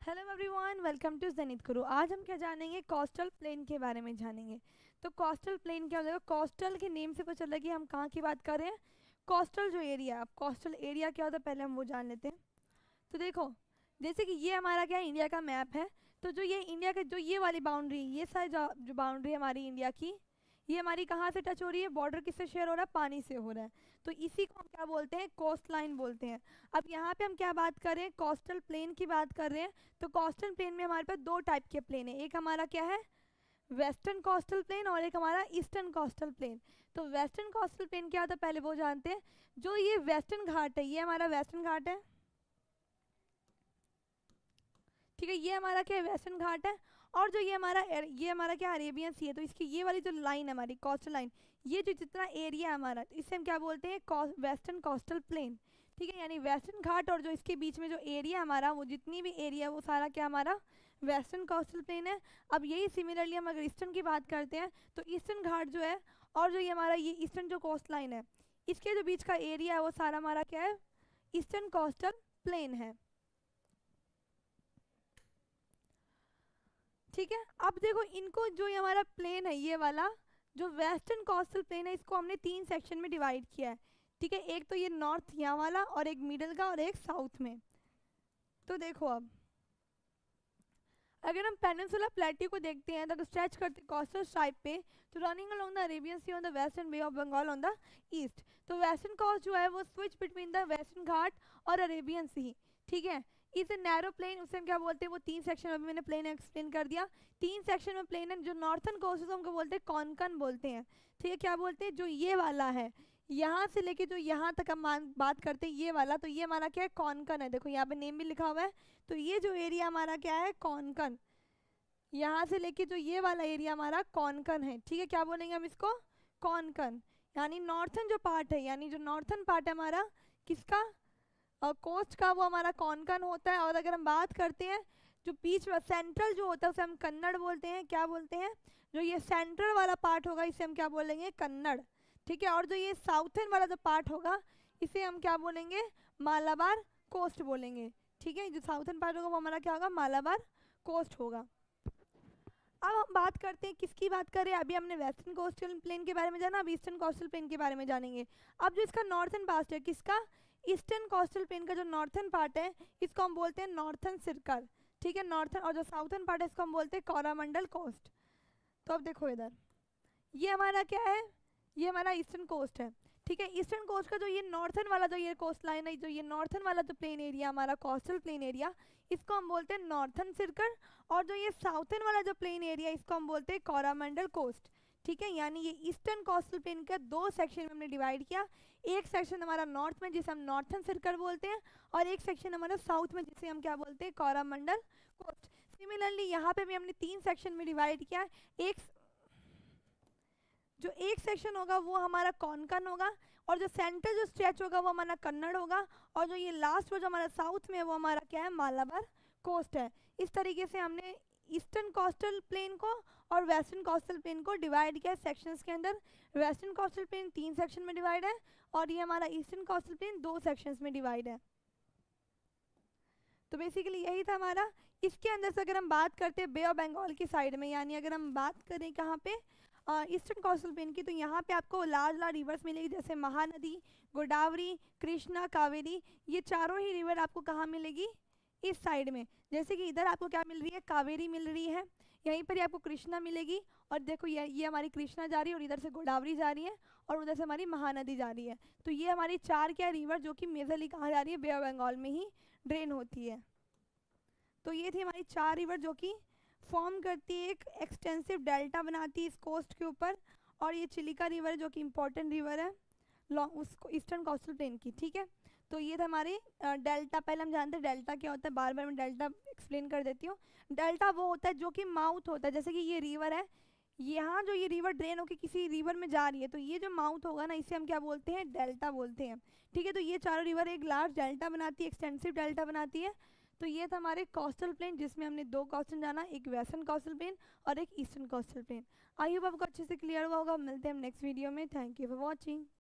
Hello everyone, welcome to Zenith Guru. आज हम क्या जानेंगे? कोस्टल प्लेन के बारे में जानेंगे। तो कोस्टल प्लेन क्या होगा? कोस्टल के नेम से पता चल रहा है कि हम कहाँ की बात कर रहे हैं। कोस्टल जो एरिया, अब कोस्टल एरिया क्या होता है पहले हम वो जान लेते हैं। तो देखो, जैसे कि ये हमारा क्या है, इंडिया का मैप है। तो जो ये इंडिया का जो ये वाली बाउंड्री, ये सारी जो बाउंड्री है हमारी इंडिया की, ये हमारी कहाँ से टच हो रही है? बॉर्डर किससे शेयर हो रहा है? पानी से हो रहा है। तो इसी को हम क्या बोलते हैं? कोस्ट लाइन बोलते हैं। अब यहाँ पे हम क्या बात कर रहे हैं? कोस्टल प्लेन की बात कर रहे हैं। तो कोस्टल प्लेन में हमारे पास दो टाइप के प्लेन है। एक हमारा क्या है? वेस्टर्न कोस्टल प्लेन, और एक हमारा ईस्टर्न कोस्टल प्लेन। तो वेस्टर्न कोस्टल प्लेन क्या होता है पहले वो जानते हैं। जो ये वेस्टर्न घाट है, ये हमारा वेस्टर्न घाट है। ठीक है, ये हमारा क्या है? वेस्टर्न घाट है। और जो ये हमारा क्या, अरेबियन सी है। तो इसकी ये वाली जो लाइन है हमारी कोस्टल लाइन, ये जो जितना एरिया है हमारा, तो इसे हम क्या बोलते हैं? Western coastal plain. ठीक है, यानी वेस्टर्न घाट और जो इसके बीच में जो एरिया हमारा, वो जितनी भी एरिया है वो सारा क्या हमारा? वेस्टर्न कोस्टल प्लेन है। अब यही सिमिलरली हम अगर ईस्टर्न की बात करते हैं, तो ईस्टर्न घाट जो है और जो ये हमारा ये ईस्टर्न जो कोस्ट लाइन है, इसके जो बीच का एरिया है वो सारा हमारा क्या है? ईस्टर्न कोस्टल प्लेन है। ठीक है, अब देखो इनको, जो ये हमारा प्लेन है ये वाला, जो वेस्टर्न कोस्टल प्लेन है, इसको हमने तीन सेक्शन में डिवाइड किया है। ठीक है, एक तो ये नॉर्थ यहाँ वाला, और एक मिडल का, और एक साउथ में। तो देखो, अब अगर हम पेनिनसुला प्लेट्यू को देखते हैं तो स्ट्रेच करते कोस्टल स्ट्राइप पे, तो running along the Arabian Sea on the west and Bay of Bengal on the east. तो वेस्टर्न कोस्ट जो है वो switch between the western Ghat और अरेबियन सी। ठीक है, इस नैरो प्लेन, उसे हम क्या बोलते हैं? वो तीन सेक्शन, अभी मैंने प्लेन एक्सप्लेन कर दिया। तीन सेक्शन में प्लेन है। जो नॉर्थन कोस्ट है हमको बोलते हैं कॉनकन बोलते हैं। ठीक है, क्या बोलते हैं? जो ये वाला है, यहाँ से लेके जो यहाँ तक हम बात करते हैं ये वाला, तो ये हमारा क्या है? कॉनकन है। देखो यहाँ पे नेम भी लिखा हुआ है। तो ये जो एरिया हमारा क्या है? कॉनकन। यहाँ से लेके जो ये वाला एरिया हमारा कॉनकन है। ठीक है, क्या बोलेंगे हम इसको? कॉनकन। यानी नॉर्थन जो पार्ट है, यानी जो नॉर्थन पार्ट है हमारा किसका? कोस्ट का, वो हमारा कॉनकन होता है। और अगर हम बात करते हैं जो बीच में सेंट्रल जो होता है उसे हम कन्नड़ बोलते हैं। क्या बोलते हैं? जो ये सेंट्रल वाला पार्ट होगा इसे हम क्या बोलेंगे? कन्नड़। ठीक है, और जो ये साउथर्न वाला जो पार्ट होगा इसे हम क्या बोलेंगे? मालाबार कोस्ट बोलेंगे। ठीक है, जो साउथर्न पार्ट होगा वो हमारा क्या होगा? मालाबार कोस्ट होगा। अब हम बात करते हैं, किसकी बात करें? अभी हमने वेस्टर्न कोस्टल प्लेन के बारे में जाना, अब ईस्टर्न कोस्टल प्लेन के बारे में जानेंगे। अब जो इसका नॉर्थन पार्ट है, किसका? ईस्टर्न कोस्टल प्लेन का जो नॉर्थन पार्ट है इसको हम बोलते हैं नॉर्थन सर्कल। ठीक है, नॉर्थन। और जो साउथर्न पार्ट है इसको हम बोलते हैं कोरामंडल कोस्ट। तो अब देखो इधर, ये हमारा क्या है? ये हमारा ईस्टर्न कोस्ट है। ठीक है, ईस्टर्न कोस्ट का जो ये नॉर्थन वाला जो ये कोस्ट लाइन है, जो ये नॉर्थन वाला जो प्लेन एरिया हमारा कोस्टल प्लेन एरिया, इसको हम बोलते हैं नॉर्थन सर्कल। और जो ये साउथर्न वाला जो प्लेन एरिया इसको हम बोलते हैं कोरामंडल कोस्ट। ठीक है, यानी ये ईस्टर्न कोस्टल प्लेन का दो सेक्शन में हमने डिवाइड किया। एक सेक्शन हमारा नॉर्थ में जिसे हम नॉर्थन सर्कल बोलते हैं, और एक सेक्शन हमारा साउथ में जिसे हम क्या बोलते हैं? कोरामंडल कोस्ट। सिमिलरली यहाँ पे भी हमने तीन सेक्शन में डिवाइड किया। एक जो एक सेक्शन होगा वो हमारा कॉनकन होगा, और जो सेंटर जो स्ट्रेच होगा वो हमारा कन्नड़ होगा, और जो ये लास्ट जो हमारा साउथ में है वो हमारा क्या है? मालाबार कोस्ट है। इस तरीके से हमने ईस्टर्न कोस्टल प्लेन को और वेस्टर्न कोस्टल प्लेन को डिवाइड किया सेक्शंस के अंदर। वेस्टर्न कोस्टल प्लेन तीन सेक्शन में डिवाइड है, और ये हमारा ईस्टर्न कोस्टल प्लेन दो सेक्शंस में डिवाइड है। तो बेसिकली यही था हमारा। इसके अंदर से अगर हम बात करते हैं बे ऑफ बंगाल की साइड में, यानी अगर हम बात करें कहाँ पे? ईस्टर्न कोस्टल प्लेन की, तो यहाँ पे आपको लार्ज लार्ज रिवर्स मिलेगी, जैसे महानदी, गोदावरी, कृष्णा, कावेरी। ये चारों ही रिवर आपको कहाँ मिलेगी? इस साइड में। जैसे कि इधर आपको क्या मिल रही है? कावेरी मिल रही है। यहीं पर ही आपको कृष्णा मिलेगी। और देखो ये हमारी कृष्णा जा रही है, और इधर से गोदावरी जा रही है, और उधर से हमारी महानदी जा रही है। तो ये हमारी चार क्या रिवर जो कि मेजरली कहाँ जा रही है? बे ऑफ बंगाल में ही ड्रेन होती है। तो ये थी हमारी चार रिवर जो कि फॉर्म करती है एक एक्सटेंसिव डेल्टा बनाती है इस कोस्ट के ऊपर। और ये चिलिका रिवर जो कि इम्पोर्टेंट रिवर है लॉन्ग उसको ईस्टर्न कोस्टल प्लेन की। ठीक है, तो ये था हमारी डेल्टा। पहले हम जानते हैं डेल्टा क्या होता है, बार बार मैं डेल्टा एक्सप्लेन कर देती हूँ। डेल्टा वो होता है जो कि माउथ होता है, जैसे कि ये रिवर है, यहाँ जो ये रिवर ड्रेन होकर किसी रिवर में जा रही है, तो ये जो माउथ होगा ना इसे हम क्या बोलते हैं? डेल्टा बोलते हैं। ठीक है, तो ये चारों रिवर एक लार्ज डेल्टा बनाती है, एक्सटेंसिव डेल्टा बनाती है। तो ये था हमारे कोस्टल प्लेन, जिसमें हमने दो क्वेश्चन जाना, एक वेस्टर्न कोस्टल प्लेन और एक eastern coastal plain. I hope आपको अच्छे से क्लियर हुआ होगा। मिलते हैं हम नेक्स्ट वीडियो में। Thank you for watching.